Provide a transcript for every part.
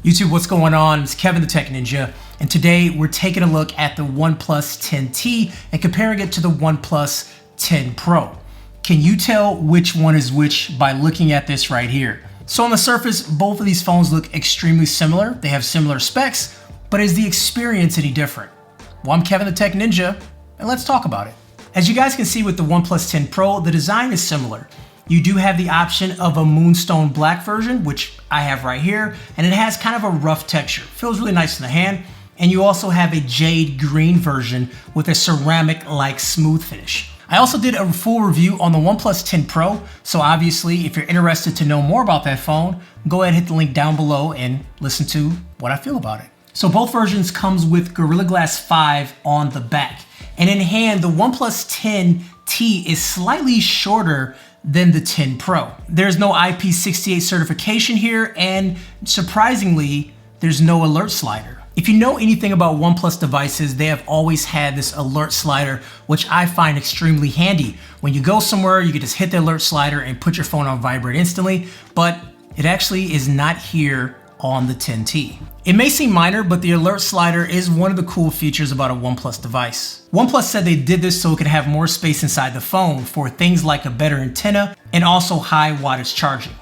YouTube, what's going on? It's Kevin the Tech Ninja, and today we're taking a look at the OnePlus 10T and comparing it to the OnePlus 10 Pro. Can you tell which one is which by looking at this right here? So on the surface, both of these phones look extremely similar. They have similar specs, but is the experience any different? Well, I'm Kevin the Tech Ninja, and let's talk about it. As you guys can see with the OnePlus 10 Pro, the design is similar. You do have the option of a moonstone black version, which I have right here, and it has kind of a rough texture. Feels really nice in the hand. And you also have a jade green version with a ceramic-like smooth finish. I also did a full review on the OnePlus 10 Pro, so obviously if you're interested to know more about that phone, go ahead and hit the link down below and listen to what I feel about it. So both versions comes with Gorilla Glass 5 on the back. And in hand, the OnePlus 10T is slightly shorter than the 10 Pro. There's no IP68 certification here, and surprisingly, there's no alert slider. If you know anything about OnePlus devices, they have always had this alert slider, which I find extremely handy. When you go somewhere, you can just hit the alert slider and put your phone on vibrate instantly, but it actually is not here on the 10T. It may seem minor, but the alert slider is one of the cool features about a OnePlus device. OnePlus said they did this so it could have more space inside the phone for things like a better antenna and also high wattage charging.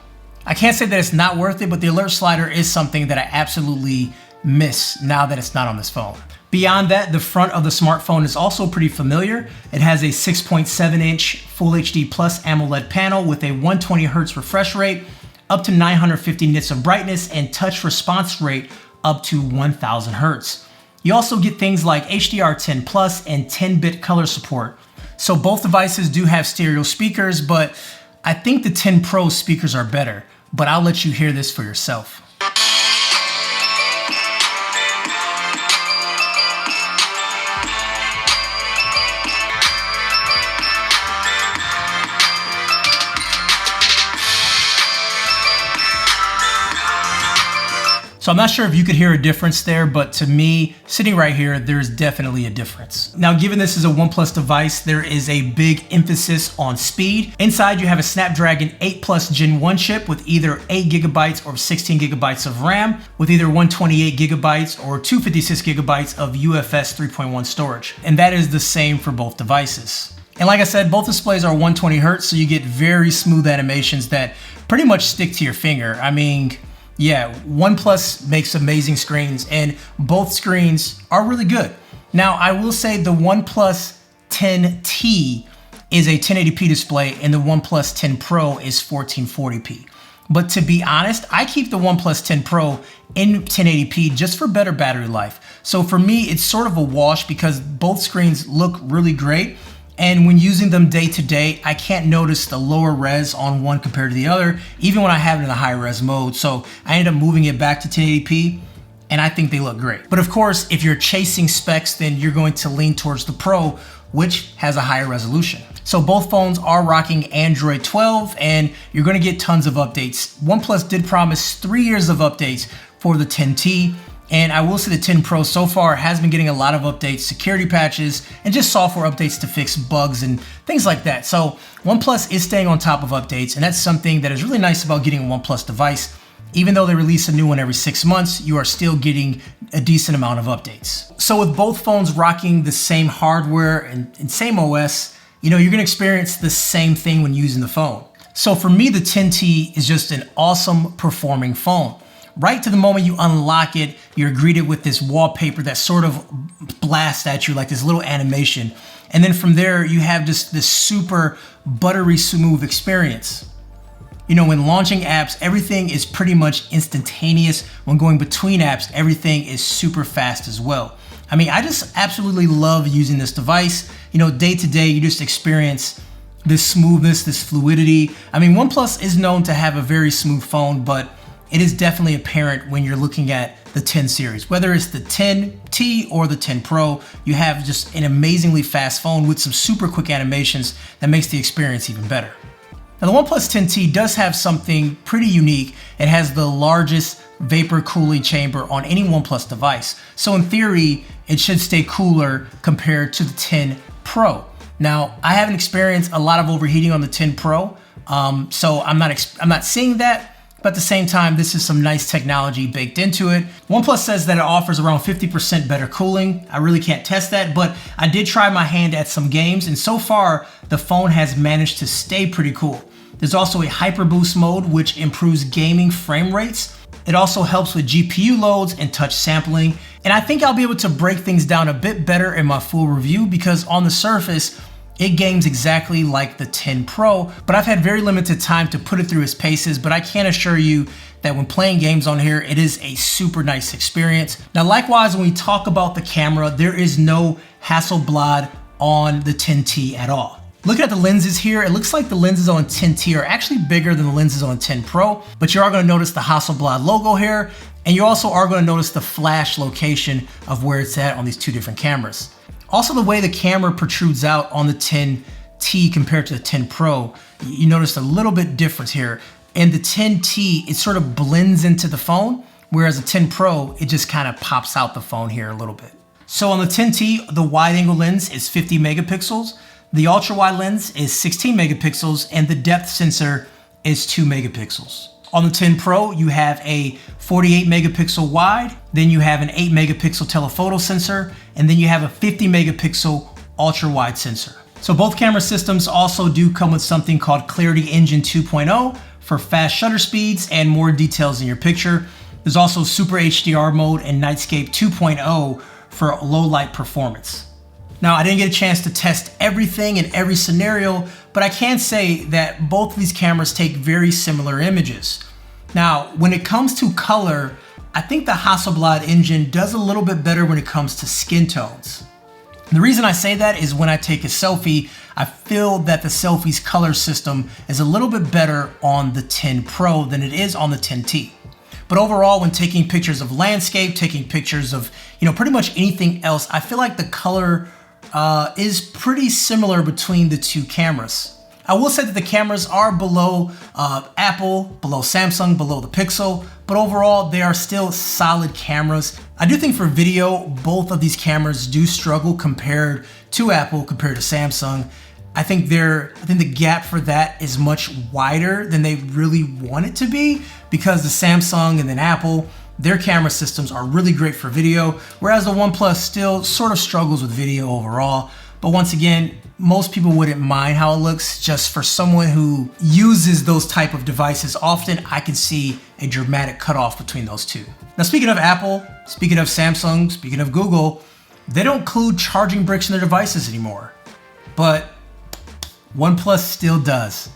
I can't say that it's not worth it, but the alert slider is something that I absolutely miss now that it's not on this phone. Beyond that, the front of the smartphone is also pretty familiar. It has a 6.7-inch Full HD Plus AMOLED panel with a 120Hz refresh rate, up to 950 nits of brightness, and touch response rate up to 1000 Hz. You also get things like HDR10 Plus and 10-bit color support. So both devices do have stereo speakers, but I think the 10 Pro speakers are better, but I'll let you hear this for yourself. So I'm not sure if you could hear a difference there, but to me, sitting right here, there's definitely a difference. Now, given this is a OnePlus device, there is a big emphasis on speed. Inside, you have a Snapdragon 8 Plus Gen 1 chip with either 8 GB or 16 GB of RAM, with either 128 GB or 256 GB of UFS 3.1 storage. And that is the same for both devices. And like I said, both displays are 120 Hz, so you get very smooth animations that pretty much stick to your finger. I mean, yeah, OnePlus makes amazing screens, and both screens are really good. Now, I will say the OnePlus 10T is a 1080p display, and the OnePlus 10 Pro is 1440p. But to be honest, I keep the OnePlus 10 Pro in 1080p just for better battery life. So for me, it's sort of a wash because both screens look really great. And when using them day to day, I can't notice the lower res on one compared to the other, even when I have it in the high res mode. So I end up moving it back to 1080p, and I think they look great. But of course, if you're chasing specs, then you're going to lean towards the Pro, which has a higher resolution. So both phones are rocking Android 12, and you're gonna get tons of updates. OnePlus did promise 3 years of updates for the 10T. And I will say the 10 Pro so far has been getting a lot of updates, security patches, and just software updates to fix bugs and things like that. So OnePlus is staying on top of updates, and that's something that is really nice about getting a OnePlus device. Even though they release a new one every 6 months, you are still getting a decent amount of updates. So with both phones rocking the same hardware and same OS, you're gonna experience the same thing when using the phone. So for me, the 10T is just an awesome performing phone. Right to the moment you unlock it, you're greeted with this wallpaper that sort of blasts at you like this little animation. And then from there, you have just this super buttery smooth experience. When launching apps, everything is pretty much instantaneous. When going between apps, everything is super fast as well. I mean, I just absolutely love using this device. Day to day, you just experience this smoothness, this fluidity. I mean, OnePlus is known to have a very smooth phone, but it is definitely apparent when you're looking at the 10 series. Whether it's the 10T or the 10 Pro, you have just an amazingly fast phone with some super quick animations that makes the experience even better. Now the OnePlus 10T does have something pretty unique. It has the largest vapor cooling chamber on any OnePlus device. So in theory, it should stay cooler compared to the 10 Pro. Now, I haven't experienced a lot of overheating on the 10 Pro, so I'm not seeing that. but at the same time, this is some nice technology baked into it. OnePlus says that it offers around 50% better cooling. I really can't test that, but I did try my hand at some games, and so far, the phone has managed to stay pretty cool. There's also a hyper boost mode, which improves gaming frame rates. It also helps with GPU loads and touch sampling. And I think I'll be able to break things down a bit better in my full review, because on the surface, it games exactly like the 10 Pro, but I've had very limited time to put it through its paces, but I can assure you that when playing games on here, it is a super nice experience. Now, likewise, when we talk about the camera, there is no Hasselblad on the 10T at all. Looking at the lenses here, it looks like the lenses on 10T are actually bigger than the lenses on 10 Pro, but you are gonna notice the Hasselblad logo here, and you also are gonna notice the flash location of where it's at on these two different cameras. Also, the way the camera protrudes out on the 10T compared to the 10 Pro, you notice a little bit difference here. And the 10T, it sort of blends into the phone, whereas the 10 Pro, it just kind of pops out the phone here a little bit. So on the 10T, the wide angle lens is 50 megapixels. The ultra wide lens is 16 megapixels, and the depth sensor is 2 megapixels. On the 10 Pro, you have a 48 megapixel wide, then you have an 8 megapixel telephoto sensor, and then you have a 50 megapixel ultra wide sensor. So both camera systems also do come with something called Clarity Engine 2.0 for fast shutter speeds and more details in your picture. There's also Super HDR mode and Nightscape 2.0 for low light performance. Now, I didn't get a chance to test everything in every scenario, but I can say that both of these cameras take very similar images. Now, when it comes to color, I think the Hasselblad engine does a little bit better when it comes to skin tones. The reason I say that is when I take a selfie, I feel that the selfie's color system is a little bit better on the 10 Pro than it is on the 10T. But overall, when taking pictures of landscape, taking pictures of, pretty much anything else, I feel like the color is pretty similar between the two cameras. I will say that the cameras are below Apple, below Samsung, below the Pixel, but overall they are still solid cameras. I do think for video, both of these cameras do struggle compared to Apple, compared to Samsung. I think the gap for that is much wider than they really want it to be, because the Samsung and then Apple, their camera systems are really great for video, whereas the OnePlus still sort of struggles with video overall. But once again, most people wouldn't mind how it looks. Just for someone who uses those type of devices often, I can see a dramatic cutoff between those two. Now, speaking of Apple, speaking of Samsung, speaking of Google, they don't include charging bricks in their devices anymore. But OnePlus still does.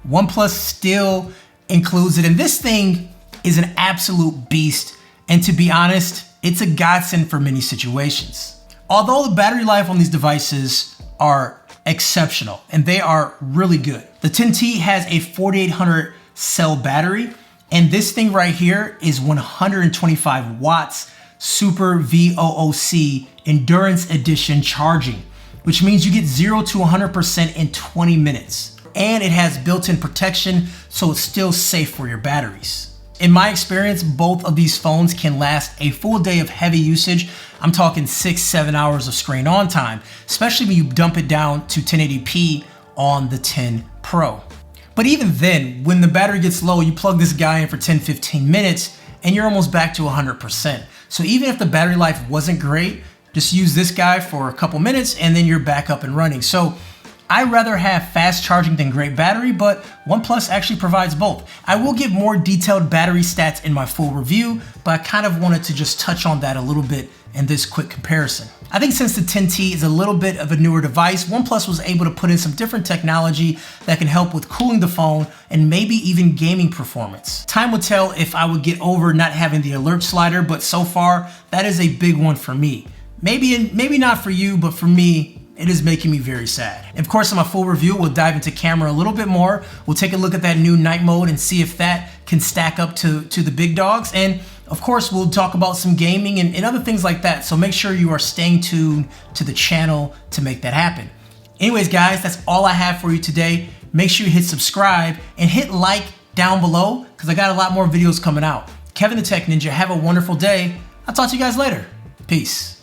OnePlus still includes it, and this thing is an absolute beast, and to be honest, it's a godsend for many situations. Although the battery life on these devices are exceptional, and they are really good. The 10T has a 4800 cell battery, and this thing right here is 125 watts Super VOOC Endurance Edition charging, which means you get 0 to 100% in 20 minutes. And it has built-in protection, so it's still safe for your batteries. In my experience, both of these phones can last a full day of heavy usage. I'm talking 6-7 hours of screen on time, especially when you dump it down to 1080p on the 10 Pro. But even then, when the battery gets low, you plug this guy in for 10-15 minutes and you're almost back to 100%. So even if the battery life wasn't great, just use this guy for a couple minutes and then you're back up and running. So I'd rather have fast charging than great battery, but OnePlus actually provides both. I will give more detailed battery stats in my full review, but I kind of wanted to just touch on that a little bit in this quick comparison. I think since the 10T is a little bit of a newer device, OnePlus was able to put in some different technology that can help with cooling the phone and maybe even gaming performance. Time will tell if I would get over not having the alert slider, but so far, that is a big one for me. Maybe not for you, but for me, it is making me very sad. Of course, in my full review, we'll dive into camera a little bit more. We'll take a look at that new night mode and see if that can stack up to the big dogs. And of course, we'll talk about some gaming and other things like that. So make sure you are staying tuned to the channel to make that happen. Anyways, guys, that's all I have for you today. Make sure you hit subscribe and hit like down below, because I got a lot more videos coming out. Kevin the Tech Ninja, have a wonderful day. I'll talk to you guys later. Peace.